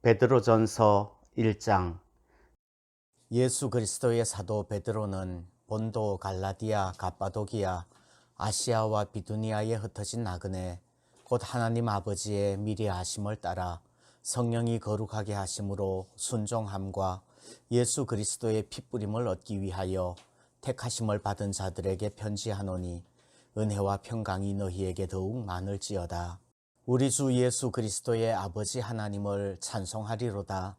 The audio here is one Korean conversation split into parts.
베드로전서 1장. 예수 그리스도의 사도 베드로는 본도, 갈라디아, 갑바도기아, 아시아와 비두니아에 흩어진 나그네 곧 하나님 아버지의 미리 아심을 따라 성령이 거룩하게 하심으로 순종함과 예수 그리스도의 핏부림을 얻기 위하여 택하심을 받은 자들에게 편지하노니 은혜와 평강이 너희에게 더욱 많을지어다. 우리 주 예수 그리스도의 아버지 하나님을 찬송하리로다.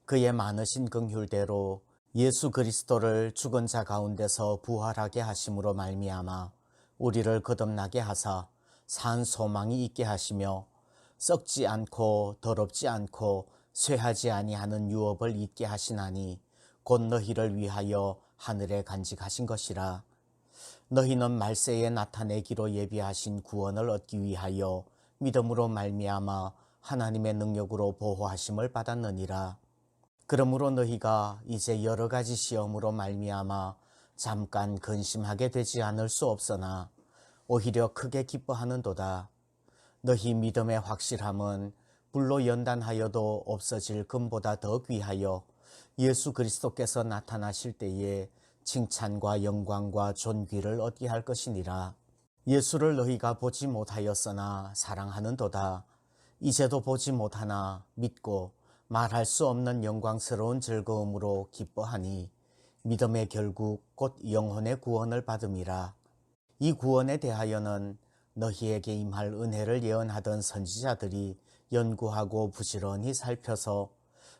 그의 많으신 긍휼대로 예수 그리스도를 죽은 자 가운데서 부활하게 하심으로 말미암아 우리를 거듭나게 하사 산 소망이 있게 하시며 썩지 않고 더럽지 않고 쇠하지 아니하는 유업을 잊게 하시나니 곧 너희를 위하여 하늘에 간직하신 것이라. 너희는 말세에 나타내기로 예비하신 구원을 얻기 위하여 믿음으로 말미암아 하나님의 능력으로 보호하심을 받았느니라. 그러므로 너희가 이제 여러 가지 시험으로 말미암아 잠깐 근심하게 되지 않을 수 없으나 오히려 크게 기뻐하는도다. 너희 믿음의 확실함은 불로 연단하여도 없어질 금보다 더 귀하여 예수 그리스도께서 나타나실 때에 칭찬과 영광과 존귀를 얻게 할 것이니라. 예수를 너희가 보지 못하였으나 사랑하는도다. 이제도 보지 못하나 믿고 말할 수 없는 영광스러운 즐거움으로 기뻐하니 믿음의 결국 곧 영혼의 구원을 받음이라. 이 구원에 대하여는 너희에게 임할 은혜를 예언하던 선지자들이 연구하고 부지런히 살펴서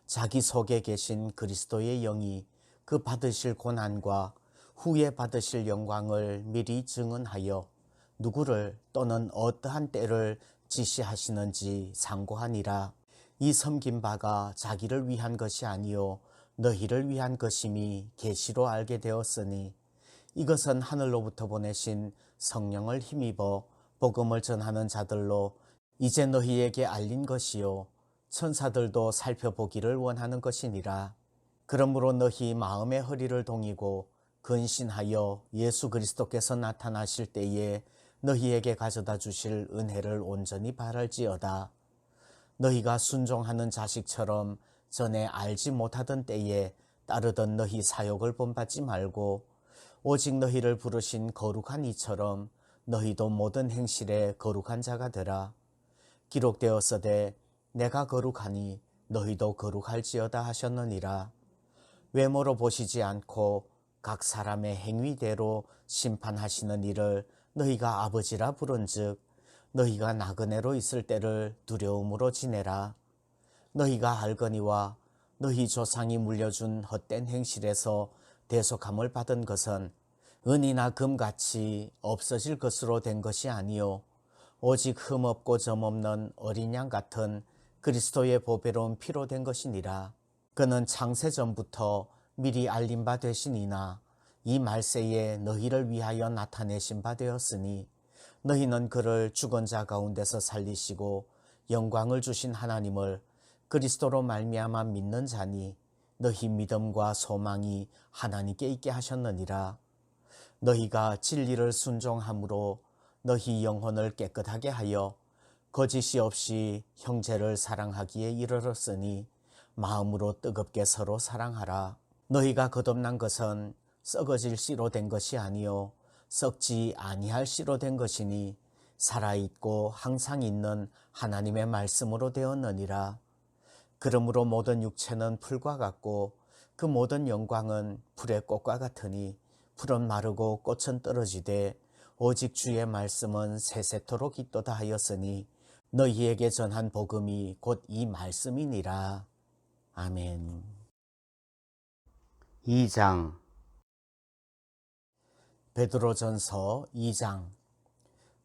자기 속에 계신 그리스도의 영이 그 받으실 고난과 후에 받으실 영광을 미리 증언하여 누구를 또는 어떠한 때를 지시하시는지 상고하니라. 이 섬긴 바가 자기를 위한 것이 아니요 너희를 위한 것임이 계시로 알게 되었으니 이것은 하늘로부터 보내신 성령을 힘입어 복음을 전하는 자들로 이제 너희에게 알린 것이요 천사들도 살펴보기를 원하는 것이니라. 그러므로 너희 마음의 허리를 동이고 근신하여 예수 그리스도께서 나타나실 때에 너희에게 가져다 주실 은혜를 온전히 바랄지어다. 너희가 순종하는 자식처럼 전에 알지 못하던 때에 따르던 너희 사욕을 본받지 말고 오직 너희를 부르신 거룩한 이처럼 너희도 모든 행실에 거룩한 자가 되라. 기록되었으되 내가 거룩하니 너희도 거룩할지어다 하셨느니라. 외모로 보시지 않고 각 사람의 행위대로 심판하시는 이를 너희가 아버지라 부른즉 너희가 나그네로 있을 때를 두려움으로 지내라. 너희가 알거니와 너희 조상이 물려준 헛된 행실에서 대속함을 받은 것은 은이나 금같이 없어질 것으로 된 것이 아니요 오직 흠없고 점없는 어린 양 같은 그리스도의 보배로운 피로 된 것이니라. 그는 창세전부터 미리 알린 바 되시니나 이 말세에 너희를 위하여 나타내신 바 되었으니 너희는 그를 죽은 자 가운데서 살리시고 영광을 주신 하나님을 그리스도로 말미암아 믿는 자니 너희 믿음과 소망이 하나님께 있게 하셨느니라. 너희가 진리를 순종함으로 너희 영혼을 깨끗하게 하여 거짓이 없이 형제를 사랑하기에 이르렀으니 마음으로 뜨겁게 서로 사랑하라. 너희가 거듭난 것은 썩어질 씨로 된 것이 아니요 썩지 아니할 씨로 된 것이니 살아있고 항상 있는 하나님의 말씀으로 되었느니라. 그러므로 모든 육체는 풀과 같고 그 모든 영광은 풀의 꽃과 같으니 풀은 마르고 꽃은 떨어지되 오직 주의 말씀은 세세토록 있도다 하였으니 너희에게 전한 복음이 곧 이 말씀이니라. 아멘. 2장. 베드로전서 2장.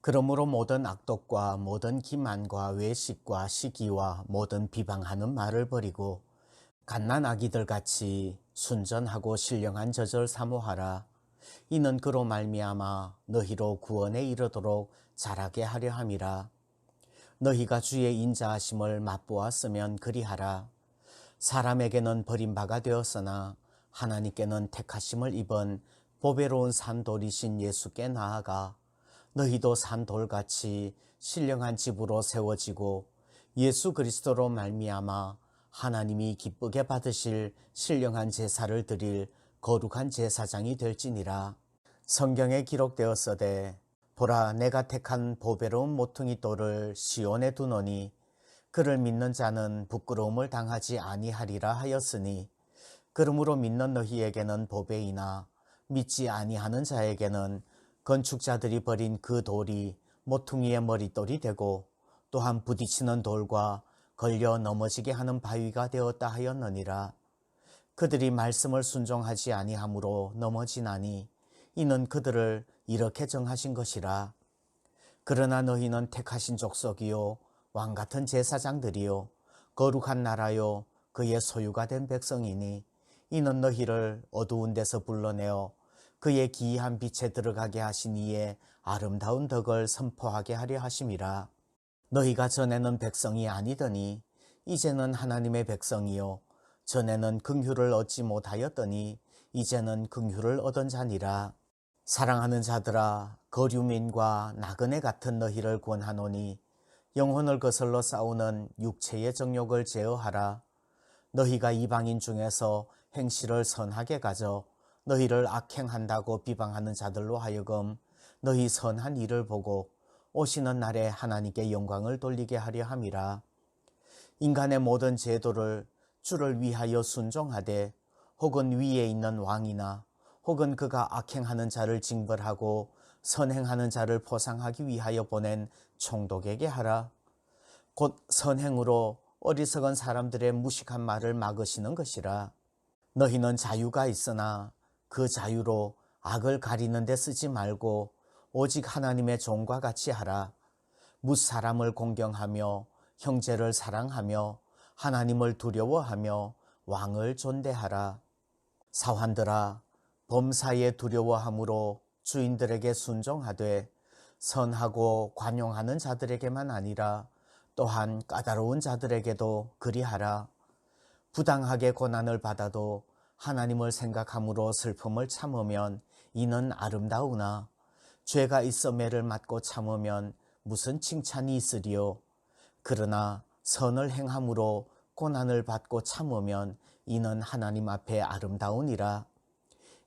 그러므로 모든 악독과 모든 기만과 외식과 시기와 모든 비방하는 말을 버리고 갓난 아기들 같이 순전하고 신령한 젖을 사모하라. 이는 그로 말미암아 너희로 구원에 이르도록 자라게 하려 함이라. 너희가 주의 인자하심을 맛보았으면 그리하라. 사람에게는 버림받아 되었으나 하나님께는 택하심을 입은 보배로운 산돌이신 예수께 나아가 너희도 산돌같이 신령한 집으로 세워지고 예수 그리스도로 말미암아 하나님이 기쁘게 받으실 신령한 제사를 드릴 거룩한 제사장이 될지니라. 성경에 기록되었으되 보라 내가 택한 보배로운 모퉁이 돌을 시온에 두노니 그를 믿는 자는 부끄러움을 당하지 아니하리라 하였으니 그러므로 믿는 너희에게는 보배이나 믿지 아니하는 자에게는 건축자들이 버린 그 돌이 모퉁이의 머릿돌이 되고 또한 부딪히는 돌과 걸려 넘어지게 하는 바위가 되었다 하였느니라. 그들이 말씀을 순종하지 아니하므로 넘어지나니 이는 그들을 이렇게 정하신 것이라. 그러나 너희는 택하신 족속이요 왕같은 제사장들이요 거룩한 나라요 그의 소유가 된 백성이니 이는 너희를 어두운 데서 불러내어 그의 기이한 빛에 들어가게 하신 이의 아름다운 덕을 선포하게 하려 하심이라. 너희가 전에는 백성이 아니더니 이제는 하나님의 백성이요 전에는 긍휼을 얻지 못하였더니 이제는 긍휼을 얻은 자니라. 사랑하는 자들아 거류민과 나그네 같은 너희를 권하노니 영혼을 거슬러 싸우는 육체의 정욕을 제어하라. 너희가 이방인 중에서 행실을 선하게 가져 너희를 악행한다고 비방하는 자들로 하여금 너희 선한 일을 보고 오시는 날에 하나님께 영광을 돌리게 하려 함이라. 인간의 모든 제도를 주를 위하여 순종하되 혹은 위에 있는 왕이나 혹은 그가 악행하는 자를 징벌하고 선행하는 자를 포상하기 위하여 보낸 총독에게 하라. 곧 선행으로 어리석은 사람들의 무식한 말을 막으시는 것이라. 너희는 자유가 있으나 그 자유로 악을 가리는 데 쓰지 말고 오직 하나님의 종과 같이 하라. 무사람을 공경하며 형제를 사랑하며 하나님을 두려워하며 왕을 존대하라. 사환들아 범사에 두려워함으로 주인들에게 순종하되 선하고 관용하는 자들에게만 아니라 또한 까다로운 자들에게도 그리하라. 부당하게 고난을 받아도 하나님을 생각함으로 슬픔을 참으면 이는 아름다우나 죄가 있어 매를 맞고 참으면 무슨 칭찬이 있으리요. 그러나 선을 행함으로 고난을 받고 참으면 이는 하나님 앞에 아름다우니라.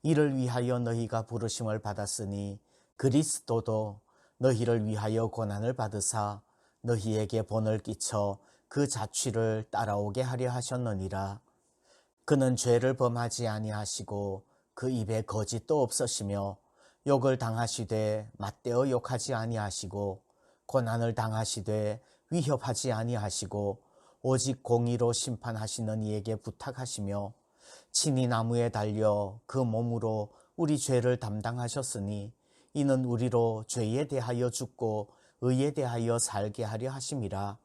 이를 위하여 너희가 부르심을 받았으니 그리스도도 너희를 위하여 고난을 받으사 너희에게 본을 끼쳐 그 자취를 따라오게 하려 하셨느니라. 그는 죄를 범하지 아니하시고 그 입에 거짓도 없으시며 욕을 당하시되 맞대어 욕하지 아니하시고 고난을 당하시되 위협하지 아니하시고 오직 공의로 심판하시는 이에게 부탁하시며 친히 나무에 달려 그 몸으로 우리 죄를 담당하셨으니 이는 우리로 죄에 대하여 죽고 의에 대하여 살게 하려 하심이라.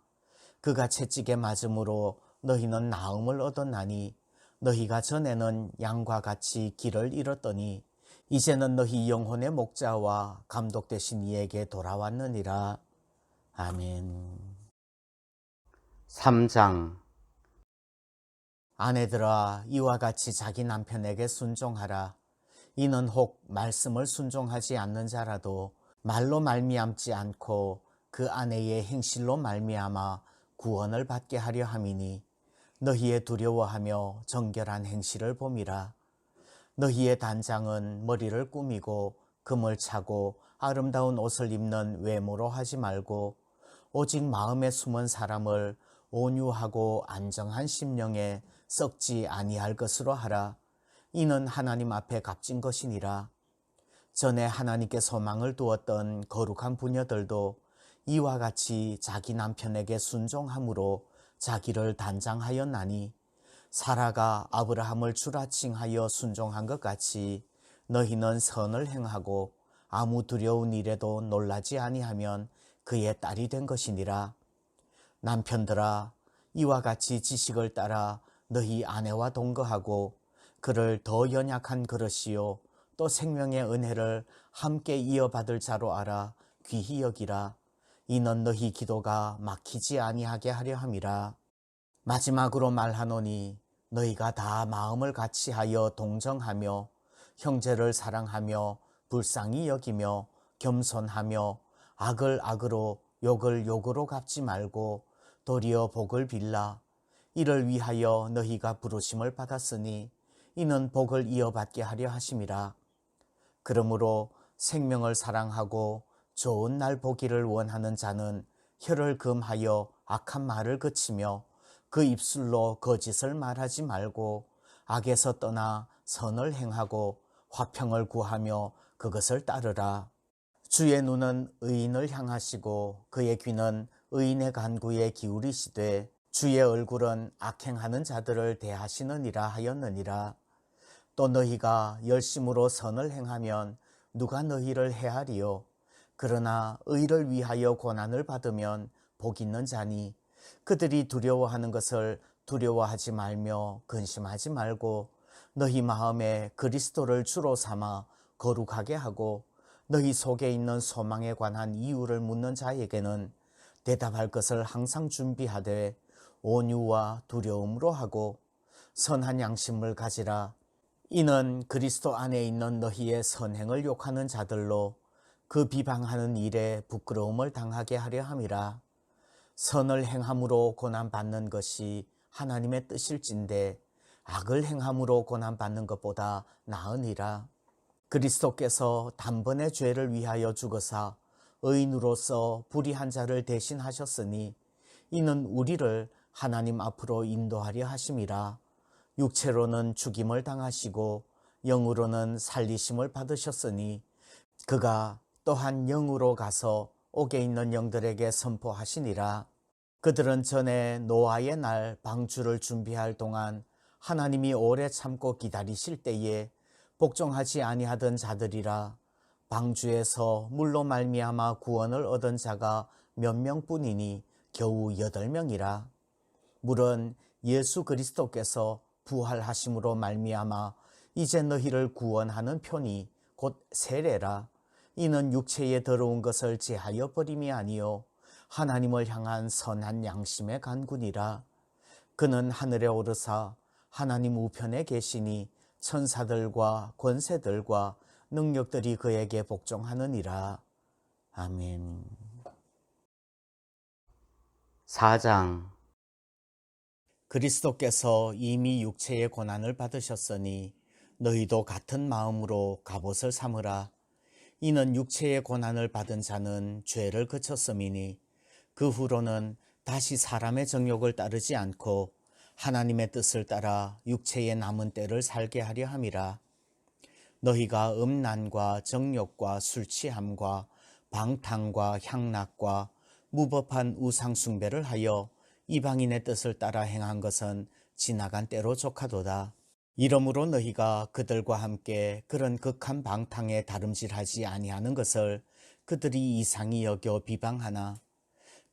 그가 채찍에 맞음으로 너희는 나음을 얻었나니 너희가 전에는 양과 같이 길을 잃었더니 이제는 너희 영혼의 목자와 감독 되신 이에게 돌아왔느니라. 아멘. 3장. 아내들아 이와 같이 자기 남편에게 순종하라. 이는 혹 말씀을 순종하지 않는 자라도 말로 말미암지 않고 그 아내의 행실로 말미암아 구원을 받게 하려 함이니 너희의 두려워하며 정결한 행실을 봄이라. 너희의 단장은 머리를 꾸미고 금을 차고 아름다운 옷을 입는 외모로 하지 말고 오직 마음에 숨은 사람을 온유하고 안정한 심령에 썩지 아니할 것으로 하라. 이는 하나님 앞에 값진 것이니라. 전에 하나님께 소망을 두었던 거룩한 부녀들도 이와 같이 자기 남편에게 순종함으로 자기를 단장하였나니 사라가 아브라함을 주라칭하여 순종한 것 같이 너희는 선을 행하고 아무 두려운 일에도 놀라지 아니하면 그의 딸이 된 것이니라. 남편들아 이와 같이 지식을 따라 너희 아내와 동거하고 그를 더 연약한 그릇이요 또 생명의 은혜를 함께 이어받을 자로 알아 귀히 여기라. 이는 너희 기도가 막히지 아니하게 하려 함이라. 마지막으로 말하노니 너희가 다 마음을 같이하여 동정하며 형제를 사랑하며 불쌍히 여기며 겸손하며 악을 악으로 욕을 욕으로 갚지 말고 도리어 복을 빌라. 이를 위하여 너희가 부르심을 받았으니 이는 복을 이어받게 하려 하심이라. 그러므로 생명을 사랑하고 좋은 날 보기를 원하는 자는 혀를 금하여 악한 말을 그치며 그 입술로 거짓을 말하지 말고 악에서 떠나 선을 행하고 화평을 구하며 그것을 따르라. 주의 눈은 의인을 향하시고 그의 귀는 의인의 간구에 기울이시되 주의 얼굴은 악행하는 자들을 대하시느니라 하였느니라. 또 너희가 열심으로 선을 행하면 누가 너희를 해하리요? 그러나 의를 위하여 고난을 받으면 복 있는 자니 그들이 두려워하는 것을 두려워하지 말며 근심하지 말고 너희 마음에 그리스도를 주로 삼아 거룩하게 하고 너희 속에 있는 소망에 관한 이유를 묻는 자에게는 대답할 것을 항상 준비하되 온유와 두려움으로 하고 선한 양심을 가지라. 이는 그리스도 안에 있는 너희의 선행을 욕하는 자들로 그 비방하는 일에 부끄러움을 당하게 하려 함이라. 선을 행함으로 고난받는 것이 하나님의 뜻일진데 악을 행함으로 고난받는 것보다 나으니라. 그리스도께서 단번에 죄를 위하여 죽으사 의인으로서 불의한 자를 대신하셨으니 이는 우리를 하나님 앞으로 인도하려 하심이라. 육체로는 죽임을 당하시고 영으로는 살리심을 받으셨으니 그가 또한 영으로 가서 옥에 있는 영들에게 선포하시니라. 그들은 전에 노아의 날 방주를 준비할 동안 하나님이 오래 참고 기다리실 때에 복종하지 아니하던 자들이라. 방주에서 물로 말미암아 구원을 얻은 자가 몇 명뿐이니 겨우 8명이라. 물은 예수 그리스도께서 부활하심으로 말미암아 이제 너희를 구원하는 편이 곧 세례라. 이는 육체의 더러운 것을 제하여 버림이 아니요 하나님을 향한 선한 양심의 간구니라. 그는 하늘에 오르사 하나님 우편에 계시니 천사들과 권세들과 능력들이 그에게 복종하느니라. 아멘. 4장. 그리스도께서 이미 육체의 고난을 받으셨으니 너희도 같은 마음으로 갑옷을 삼으라. 이는 육체의 고난을 받은 자는 죄를 그쳤음이니 그 후로는 다시 사람의 정욕을 따르지 않고 하나님의 뜻을 따라 육체의 남은 때를 살게 하려 함이라. 너희가 음란과 정욕과 술취함과 방탕과 향락과 무법한 우상숭배를 하여 이방인의 뜻을 따라 행한 것은 지나간 때로 족하도다. 이러므로 너희가 그들과 함께 그런 극한 방탕에 다름질하지 아니하는 것을 그들이 이상히 여겨 비방하나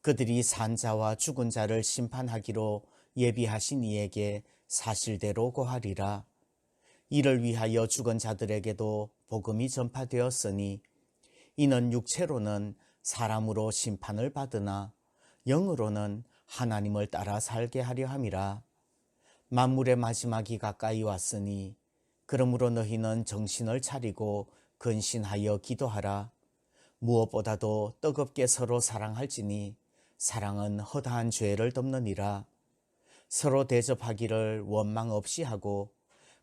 그들이 산자와 죽은 자를 심판하기로 예비하신 이에게 사실대로 고하리라. 이를 위하여 죽은 자들에게도 복음이 전파되었으니 이는 육체로는 사람으로 심판을 받으나 영으로는 하나님을 따라 살게 하려 함이라. 만물의 마지막이 가까이 왔으니 그러므로 너희는 정신을 차리고 근신하여 기도하라. 무엇보다도 뜨겁게 서로 사랑할지니 사랑은 허다한 죄를 덮느니라. 서로 대접하기를 원망 없이 하고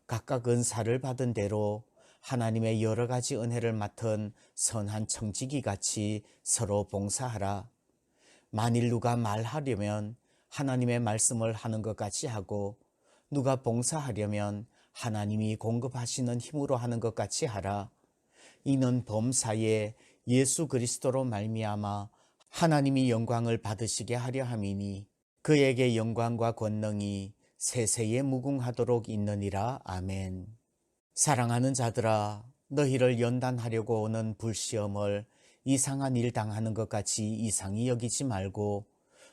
각각 은사를 받은 대로 하나님의 여러 가지 은혜를 맡은 선한 청지기 같이 서로 봉사하라. 만일 누가 말하려면 하나님의 말씀을 하는 것 같이 하고 누가 봉사하려면 하나님이 공급하시는 힘으로 하는 것 같이 하라. 이는 범사에 예수 그리스도로 말미암아 하나님이 영광을 받으시게 하려 함이니 그에게 영광과 권능이 세세에 무궁하도록 있느니라. 아멘. 사랑하는 자들아, 너희를 연단하려고 오는 불시험을 이상한 일 당하는 것 같이 이상히 여기지 말고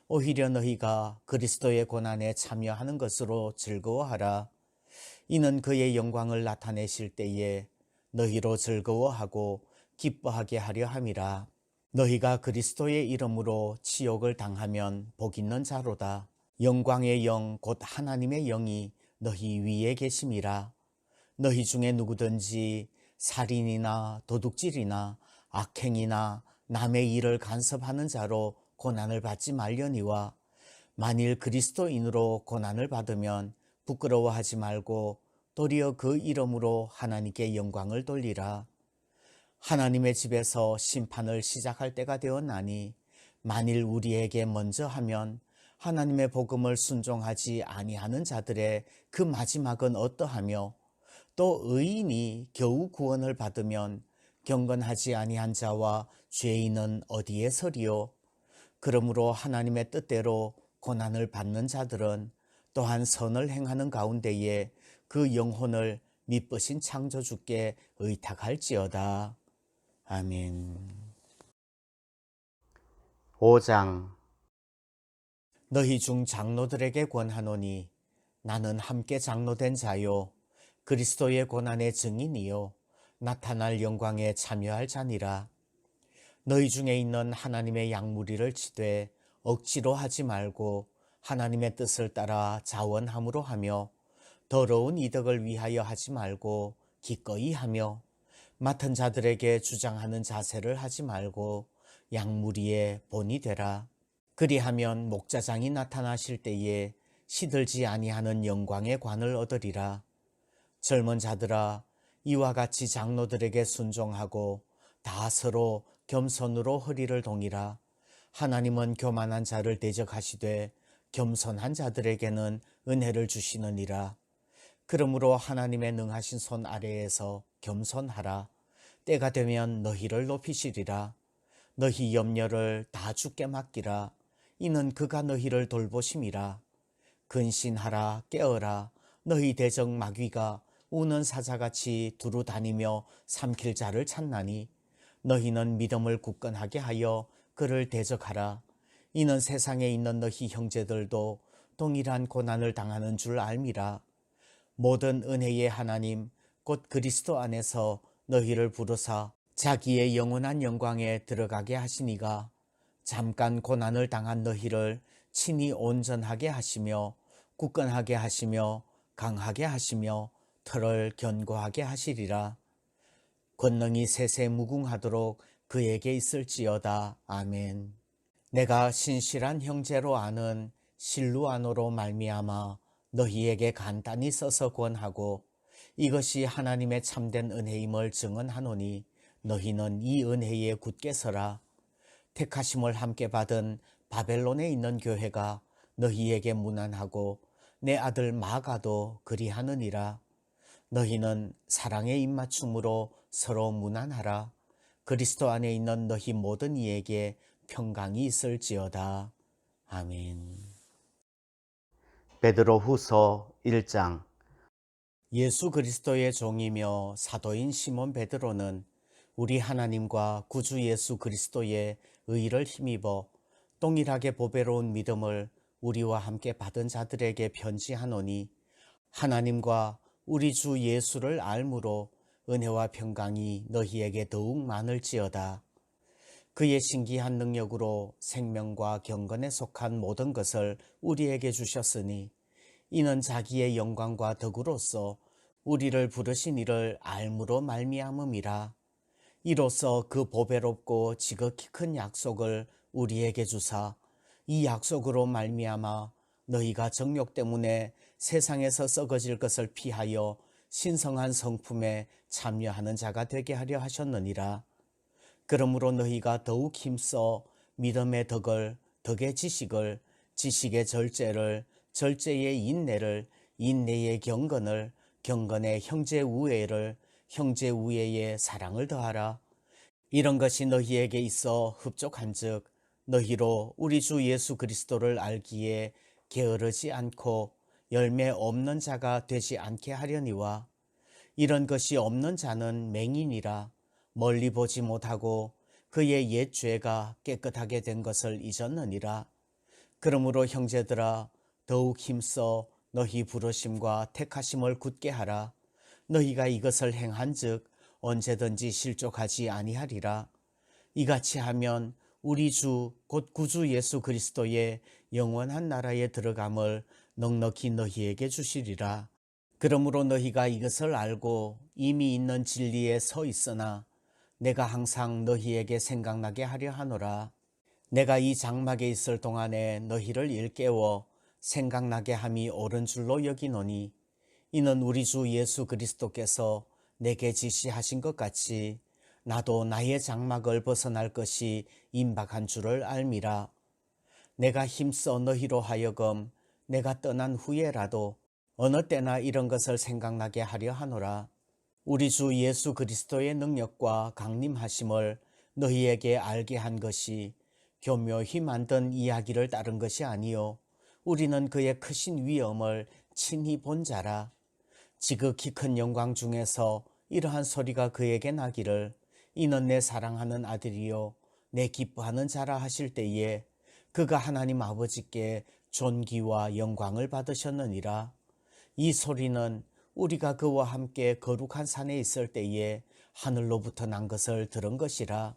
오히려 너희가 그리스도의 고난에 참여하는 것으로 즐거워하라. 이는 그의 영광을 나타내실 때에 너희로 즐거워하고 기뻐하게 하려 함이라. 너희가 그리스도의 이름으로 치욕을 당하면 복 있는 자로다. 영광의 영 곧 하나님의 영이 너희 위에 계심이라. 너희 중에 누구든지 살인이나 도둑질이나 악행이나 남의 일을 간섭하는 자로 고난을 받지 말려니와 만일 그리스도인으로 고난을 받으면 부끄러워하지 말고 도리어 그 이름으로 하나님께 영광을 돌리라. 하나님의 집에서 심판을 시작할 때가 되었나니 만일 우리에게 먼저 하면 하나님의 복음을 순종하지 아니하는 자들의 그 마지막은 어떠하며 또 의인이 겨우 구원을 받으면 경건하지 아니한 자와 죄인은 어디에 서리요? 그러므로 하나님의 뜻대로 고난을 받는 자들은 또한 선을 행하는 가운데에 그 영혼을 미쁘신 창조주께 의탁할지어다. 아멘. 5장. 너희 중 장로들에게 권하노니 나는 함께 장로된 자요 그리스도의 고난의 증인이요 나타날 영광에 참여할 자니라. 너희 중에 있는 하나님의 양무리를 치되 억지로 하지 말고 하나님의 뜻을 따라 자원함으로 하며 더러운 이득을 위하여 하지 말고 기꺼이 하며 맡은 자들에게 주장하는 자세를 하지 말고 양무리의 본이 되라. 그리하면 목자장이 나타나실 때에 시들지 아니하는 영광의 관을 얻으리라. 젊은 자들아, 이와 같이 장로들에게 순종하고 다 서로 겸손으로 허리를 동이라. 하나님은 교만한 자를 대적하시되 겸손한 자들에게는 은혜를 주시느니라. 그러므로 하나님의 능하신 손 아래에서 겸손하라. 때가 되면 너희를 높이시리라. 너희 염려를 다 주께 맡기라. 이는 그가 너희를 돌보심이라. 근신하라 깨어라. 너희 대적 마귀가 우는 사자같이 두루 다니며 삼킬 자를 찾나니 너희는 믿음을 굳건하게 하여 그를 대적하라. 이는 세상에 있는 너희 형제들도 동일한 고난을 당하는 줄 알미라. 모든 은혜의 하나님 곧 그리스도 안에서 너희를 부르사 자기의 영원한 영광에 들어가게 하시니가 잠깐 고난을 당한 너희를 친히 온전하게 하시며 굳건하게 하시며 강하게 하시며 털을 견고하게 하시리라. 권능이 세세 무궁하도록 그에게 있을지어다. 아멘. 내가 신실한 형제로 아는 실루아노로 말미암아 너희에게 간단히 써서 권하고 이것이 하나님의 참된 은혜임을 증언하노니 너희는 이 은혜에 굳게 서라. 택하심을 함께 받은 바벨론에 있는 교회가 너희에게 문안하고 내 아들 마가도 그리하느니라. 너희는 사랑의 입맞춤으로 서로 문안하라. 그리스도 안에 있는 너희 모든 이에게 평강이 있을지어다. 아멘. 베드로후서 1장. 예수 그리스도의 종이며 사도인 시몬 베드로는 우리 하나님과 구주 예수 그리스도의 의를 힘입어 동일하게 보배로운 믿음을 우리와 함께 받은 자들에게 편지하노니 하나님과 우리 주 예수를 알므로 은혜와 평강이 너희에게 더욱 많을지어다. 그의 신기한 능력으로 생명과 경건에 속한 모든 것을 우리에게 주셨으니 이는 자기의 영광과 덕으로서 우리를 부르신 이를 알므로 말미암음이라. 이로써 그 보배롭고 지극히 큰 약속을 우리에게 주사 이 약속으로 말미암아 너희가 정욕 때문에 세상에서 썩어질 것을 피하여 신성한 성품에 참여하는 자가 되게 하려 하셨느니라. 그러므로 너희가 더욱 힘써 믿음의 덕을, 덕의 지식을, 지식의 절제를, 절제의 인내를, 인내의 경건을, 경건의 형제 우애를, 형제 우애의 사랑을 더하라. 이런 것이 너희에게 있어 흡족한즉 너희로 우리 주 예수 그리스도를 알기에 게으르지 않고 열매 없는 자가 되지 않게 하려니와 이런 것이 없는 자는 맹인이라 멀리 보지 못하고 그의 옛 죄가 깨끗하게 된 것을 잊었느니라. 그러므로 형제들아 더욱 힘써 너희 부르심과 택하심을 굳게 하라. 너희가 이것을 행한즉 언제든지 실족하지 아니하리라. 이같이 하면 우리 주 곧 구주 예수 그리스도의 영원한 나라에 들어감을 넉넉히 너희에게 주시리라. 그러므로 너희가 이것을 알고 이미 있는 진리에 서 있으나 내가 항상 너희에게 생각나게 하려 하노라. 내가 이 장막에 있을 동안에 너희를 일깨워 생각나게 함이 옳은 줄로 여기노니 이는 우리 주 예수 그리스도께서 내게 지시하신 것 같이 나도 나의 장막을 벗어날 것이 임박한 줄을 알미라. 내가 힘써 너희로 하여금 내가 떠난 후에라도 어느 때나 이런 것을 생각나게 하려 하노라. 우리 주 예수 그리스도의 능력과 강림하심을 너희에게 알게 한 것이 교묘히 만든 이야기를 따른 것이 아니요 우리는 그의 크신 위엄을 친히 본 자라. 지극히 큰 영광 중에서 이러한 소리가 그에게 나기를 이는 내 사랑하는 아들이요 내 기뻐하는 자라 하실 때에 그가 하나님 아버지께 존귀와 영광을 받으셨느니라. 이 소리는 우리가 그와 함께 거룩한 산에 있을 때에 하늘로부터 난 것을 들은 것이라.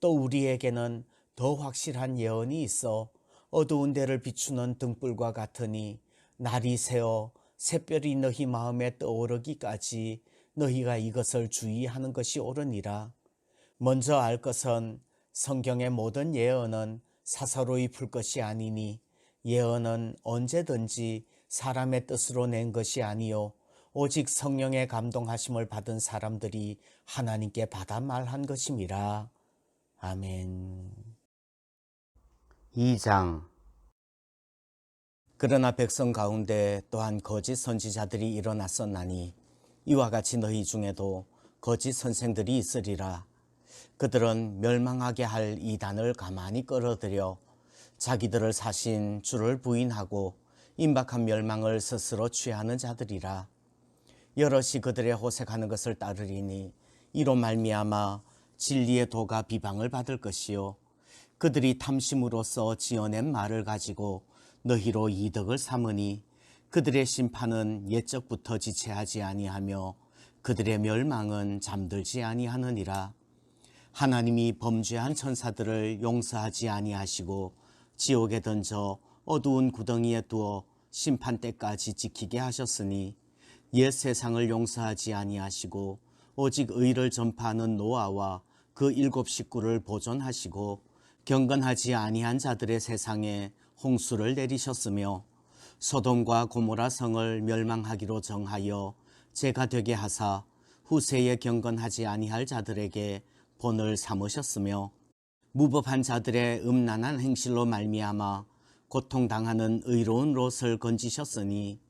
또 우리에게는 더 확실한 예언이 있어 어두운 데를 비추는 등불과 같으니 날이 새어 샛별이 너희 마음에 떠오르기까지 너희가 이것을 주의하는 것이 옳으니라. 먼저 알 것은 성경의 모든 예언은 사사로이 풀 것이 아니니 예언은 언제든지 사람의 뜻으로 낸 것이 아니요 오직 성령의 감동하심을 받은 사람들이 하나님께 받아 말한 것임이라. 아멘. 2장. 그러나 백성 가운데 또한 거짓 선지자들이 일어났었나니 이와 같이 너희 중에도 거짓 선생들이 있으리라. 그들은 멸망하게 할 이단을 가만히 끌어들여 자기들을 사신 주를 부인하고 임박한 멸망을 스스로 취하는 자들이라. 여럿이 그들의 호색하는 것을 따르리니 이로 말미암아 진리의 도가 비방을 받을 것이요 그들이 탐심으로써 지어낸 말을 가지고 너희로 이득을 삼으니 그들의 심판은 옛적부터 지체하지 아니하며 그들의 멸망은 잠들지 아니하느니라. 하나님이 범죄한 천사들을 용서하지 아니하시고 지옥에 던져 어두운 구덩이에 두어 심판 때까지 지키게 하셨으니 옛 세상을 용서하지 아니하시고 오직 의를 전파하는 노아와 그 7 식구를 보존하시고 경건하지 아니한 자들의 세상에 홍수를 내리셨으며 소돔과 고모라 성을 멸망하기로 정하여 죄가 되게 하사 후세에 경건하지 아니할 자들에게 본을 삼으셨으며 무법한 자들의 음란한 행실로 말미암아 고통당하는 의로운 롯을 건지셨으니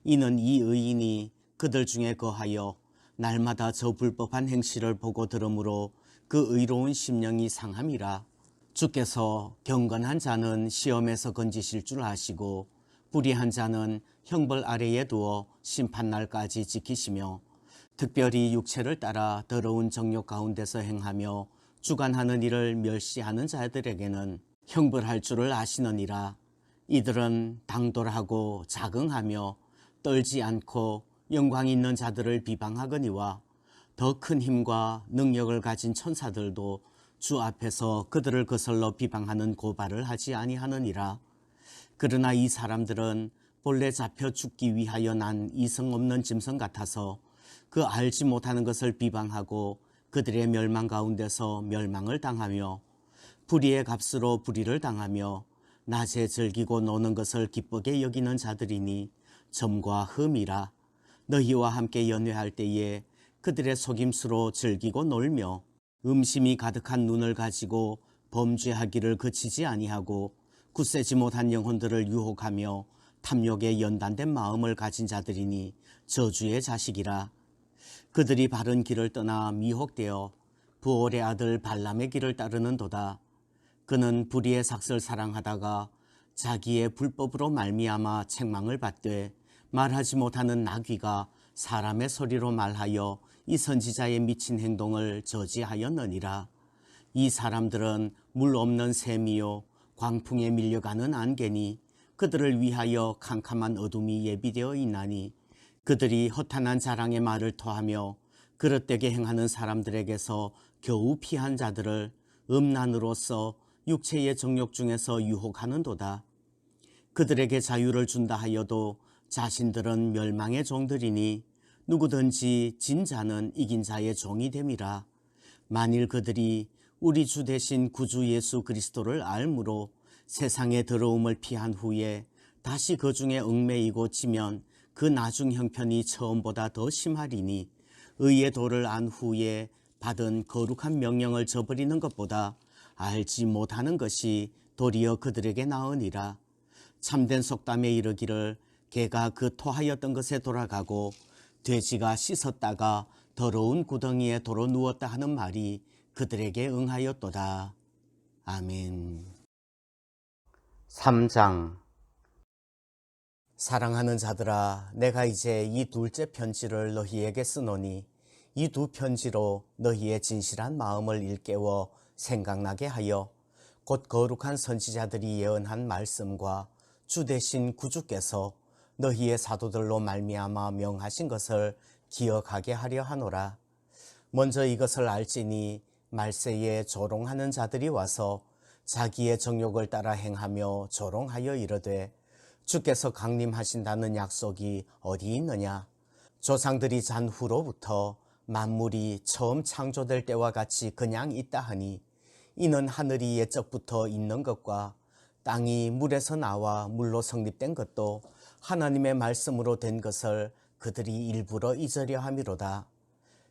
이는 이 의인이 그들 중에 거하여 날마다 저 불법한 행실을 보고 들으므로 그 의로운 심령이 상함이라. 주께서 경건한 자는 시험에서 건지실 줄 아시고 불의한 자는 형벌 아래에 두어 심판날까지 지키시며 특별히 육체를 따라 더러운 정욕 가운데서 행하며 주관하는 일을 멸시하는 자들에게는 형벌할 줄을 아시느니라. 이들은 당돌하고 자긍하며 떨지 않고 영광 있는 자들을 비방하거니와 더 큰 힘과 능력을 가진 천사들도 주 앞에서 그들을 거슬러 비방하는 고발을 하지 아니하느니라. 그러나 이 사람들은 본래 잡혀 죽기 위하여 난 이성 없는 짐승 같아서 그 알지 못하는 것을 비방하고 그들의 멸망 가운데서 멸망을 당하며 불의의 값으로 불의를 당하며 낮에 즐기고 노는 것을 기쁘게 여기는 자들이니 점과 흠이라. 너희와 함께 연회할 때에 그들의 속임수로 즐기고 놀며 음심이 가득한 눈을 가지고 범죄하기를 그치지 아니하고 굳세지 못한 영혼들을 유혹하며 탐욕에 연단된 마음을 가진 자들이니 저주의 자식이라. 그들이 바른 길을 떠나 미혹되어 부올의 아들 발람의 길을 따르는도다. 그는 불의의 삭슬 사랑하다가 자기의 불법으로 말미암아 책망을 받되 말하지 못하는 나귀가 사람의 소리로 말하여 이 선지자의 미친 행동을 저지하였느니라. 이 사람들은 물 없는 샘이요 광풍에 밀려가는 안개니 그들을 위하여 캄캄한 어둠이 예비되어 있나니 그들이 허탄한 자랑의 말을 토하며 그릇되게 행하는 사람들에게서 겨우 피한 자들을 음란으로서 육체의 정욕 중에서 유혹하는도다. 그들에게 자유를 준다 하여도 자신들은 멸망의 종들이니 누구든지 진 자는 이긴 자의 종이 됨이라. 만일 그들이 우리 주 대신 구주 예수 그리스도를 알므로 세상의 더러움을 피한 후에 다시 그 중에 얽매이고 지면 그 나중 형편이 처음보다 더 심하리니 의의 도를 안 후에 받은 거룩한 명령을 저버리는 것보다 알지 못하는 것이 도리어 그들에게 나으니라. 참된 속담에 이르기를 개가 그 토하였던 것에 돌아가고 돼지가 씻었다가 더러운 구덩이에 도로 누웠다 하는 말이 그들에게 응하였도다. 아멘. 3장. 사랑하는 자들아, 내가 이제 이 둘째 편지를 너희에게 쓰노니 이 두 편지로 너희의 진실한 마음을 일깨워 생각나게 하여 곧 거룩한 선지자들이 예언한 말씀과 주 대신 구주께서 너희의 사도들로 말미암아 명하신 것을 기억하게 하려 하노라. 먼저 이것을 알지니 말세에 조롱하는 자들이 와서 자기의 정욕을 따라 행하며 조롱하여 이르되 주께서 강림하신다는 약속이 어디 있느냐? 조상들이 잔 후로부터 만물이 처음 창조될 때와 같이 그냥 있다 하니 이는 하늘이 옛적부터 있는 것과 땅이 물에서 나와 물로 성립된 것도 하나님의 말씀으로 된 것을 그들이 일부러 잊으려 함이로다.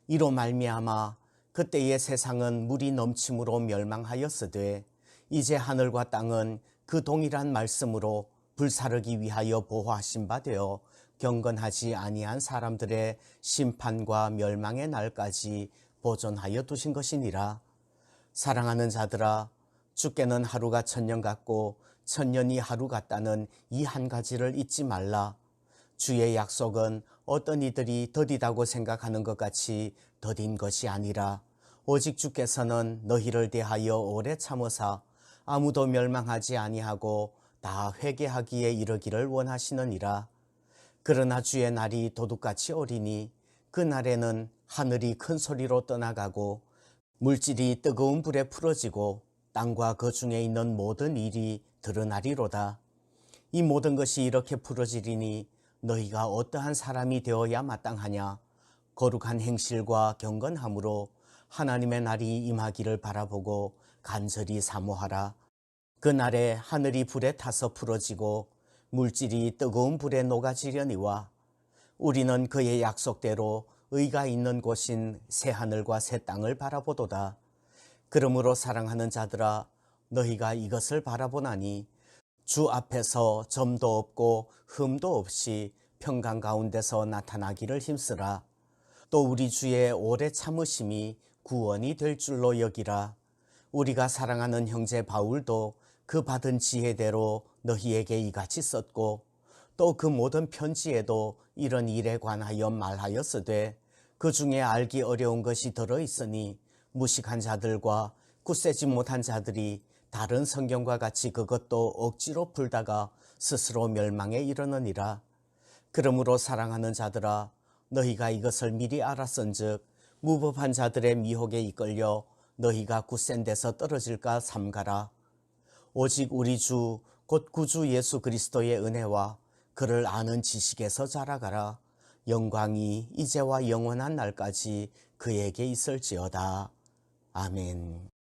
이로 말미암아 그때의 세상은 물이 넘침으로 멸망하였으되 이제 하늘과 땅은 그 동일한 말씀으로 불사르기 위하여 보호하신 바 되어 경건하지 아니한 사람들의 심판과 멸망의 날까지 보존하여 두신 것이니라. 사랑하는 자들아, 주께는 하루가 천년 같고 천년이 하루 같다는 이 한 가지를 잊지 말라. 주의 약속은 어떤 이들이 더디다고 생각하는 것 같이 더딘 것이 아니라 오직 주께서는 너희를 대하여 오래 참으사 아무도 멸망하지 아니하고 다 회개하기에 이르기를 원하시느니라. 그러나 주의 날이 도둑같이 오리니 그 날에는 하늘이 큰 소리로 떠나가고 물질이 뜨거운 불에 풀어지고 땅과 그 중에 있는 모든 일이 드러나리로다. 이 모든 것이 이렇게 풀어지리니 너희가 어떠한 사람이 되어야 마땅하냐? 거룩한 행실과 경건함으로 하나님의 날이 임하기를 바라보고 간절히 사모하라. 그 날에 하늘이 불에 타서 풀어지고 물질이 뜨거운 불에 녹아지려니와 우리는 그의 약속대로 의가 있는 곳인 새 하늘과 새 땅을 바라보도다. 그러므로 사랑하는 자들아, 너희가 이것을 바라보나니 주 앞에서 점도 없고 흠도 없이 평강 가운데서 나타나기를 힘쓰라. 또 우리 주의 오래 참으심이 구원이 될 줄로 여기라. 우리가 사랑하는 형제 바울도 그 받은 지혜대로 너희에게 이같이 썼고 또 그 모든 편지에도 이런 일에 관하여 말하였으되 그 중에 알기 어려운 것이 들어있으니 무식한 자들과 굳세지 못한 자들이 다른 성경과 같이 그것도 억지로 풀다가 스스로 멸망에 이르느니라. 그러므로 사랑하는 자들아, 너희가 이것을 미리 알았은즉 무법한 자들의 미혹에 이끌려 너희가 굳센 데서 떨어질까 삼가라. 오직 우리 주 곧 구주 예수 그리스도의 은혜와 그를 아는 지식에서 자라가라. 영광이 이제와 영원한 날까지 그에게 있을지어다. 아멘.